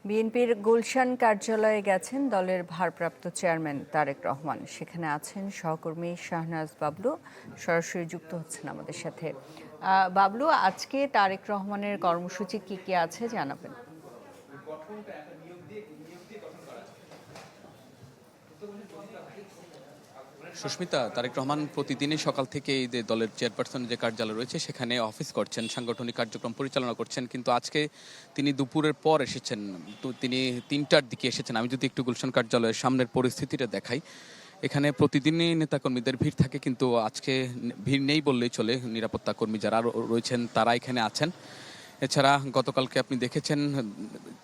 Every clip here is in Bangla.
বিএনপির গুলশান কার্যালয়ে গেছেন দলের ভারপ্রাপ্ত চেয়ারম্যান তারেক রহমান। সেখানে আছেন সহকর্মী শাহনাজ বাবলু, সরাসরি যুক্ত হচ্ছেন আমাদের সাথে। বাবলু, আজকে তারেক রহমানের কর্মসূচি কি কি আছে জানাবেন? সুস্মিতা, তারেক রহমান প্রতিদিনই সকাল থেকে এই যে দলের চেয়ারপারসন যে কার্যালয় রয়েছে সেখানে অফিস করছেন, সাংগঠনিক কার্যক্রম পরিচালনা করছেন, কিন্তু আজকে তিনি দুপুরের পর এসেছেন। তো তিনি ৩টার দিকে এসেছেন। আমি যদি একটু গুলশান কার্যালয়ের সামনের পরিস্থিতিটা দেখাই, এখানে প্রতিদিনই নেতাকর্মীদের ভিড় থাকে, কিন্তু আজকে ভিড় নেই বললেই চলে। নিরাপত্তা কর্মী যারা রয়েছেন তারা এখানে আছেন। এছাড়া গতকালকে আপনি দেখেছেন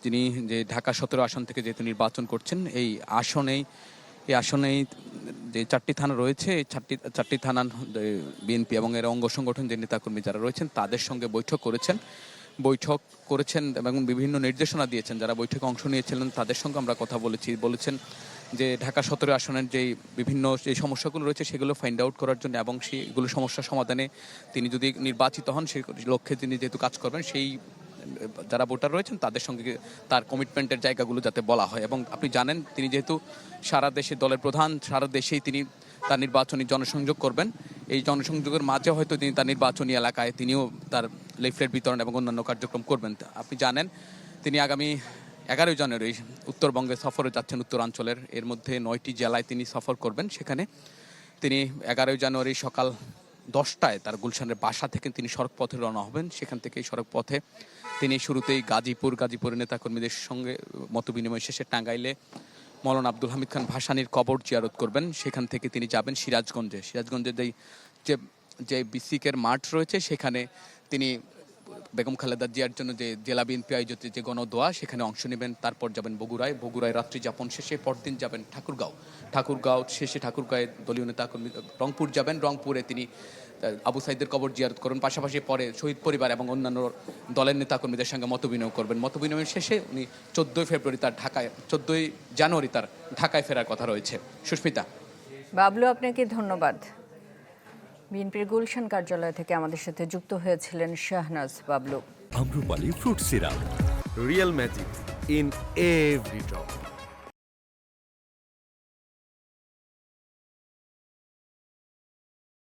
তিনি যে ঢাকা ১৭ আসন থেকে যেহেতু নির্বাচন করছেন, এই আসনেই যে ৪টি থানা রয়েছে, এই চারটি থানার বিএনপি এবং এর অঙ্গ সংগঠন যে নেতাকর্মী যারা রয়েছেন তাদের সঙ্গে বৈঠক করেছেন এবং বিভিন্ন নির্দেশনা দিয়েছেন। যারা বৈঠকে অংশ নিয়েছিলেন তাদের সঙ্গে আমরা কথা বলেছেন যে ঢাকা ১৭ আসনের যে বিভিন্ন যে সমস্যাগুলো রয়েছে সেগুলো ফাইন্ড আউট করার জন্য এবং সেগুলো সমস্যার সমাধানে তিনি যদি নির্বাচিত হন সেই লক্ষ্যে তিনি যেহেতু কাজ করবেন, সেই যারা ভোটার রয়েছেন তাদের সঙ্গে তার কমিটমেন্টের জায়গাগুলো যাতে বলা হয়। এবং আপনি জানেন তিনি যেহেতু সারা দেশে দলের প্রধান, সারা দেশেই তিনি তার নির্বাচনী জনসংযোগ করবেন। এই জনসংযোগের মাঝে হয়তো তিনি তার নির্বাচনী এলাকায় তিনিও তার লিফলেট বিতরণ এবং অন্যান্য কার্যক্রম করবেন। আপনি জানেন তিনি আগামী ১১ জানুয়ারি উত্তরবঙ্গে সফরে যাচ্ছেন, উত্তরাঞ্চলের এর মধ্যে ৯টি জেলায় তিনি সফর করবেন। সেখানে তিনি ১১ জানুয়ারি সকাল 10টায় তার গুলশানের বাসা থেকে তিনি সড়ক পথে রওনা হবেন। সেখান থেকে সড়ক পথে তিনি শুরুতেই গাজীপুরের নেতাকর্মীদের সঙ্গে মতবিনিময় শেষে টাঙ্গাইলে মৌলানা আব্দুল হামিদ খান ভাসানীর কবর জিয়ারত করবেন। সেখান থেকে তিনি যাবেন সিরাজগঞ্জের যে বিসিকের মাঠ রয়েছে সেখানে তিনি বেগম খালেদা জিয়ার জন্য যে জেলা বিএনপি আয়োজিত যে গণদোয়া সেখানে অংশ নেবেন। তারপর যাবেন বগুড়ায় রাত্রি যাপন শেষে পরদিন যাবেন ঠাকুরগাঁও শেষে ঠাকুরগাঁয়ে দলীয় নেতাকর্মী রংপুর যাবেন। রংপুরে তিনি আবু সাইদের কবর জিয়ারত করবেন। পাশাপাশি পরে শহীদ পরিবার এবং অন্যান্য দলের নেতাকর্মীদের সঙ্গে মতবিনিময় করবেন। মতবিনিময়ের শেষে উনি 14 জানুয়ারি তার ঢাকায় ফেরার কথা রয়েছে। সুস্মিতা। বাবলু, আপনাকে ধন্যবাদ। বিএনপির গুলশান কার্যালয় থেকে আমাদের সাথে যুক্ত হয়েছিলেন Shahnaz Bablu. Amrapali fruit syrup, real magic in every drop.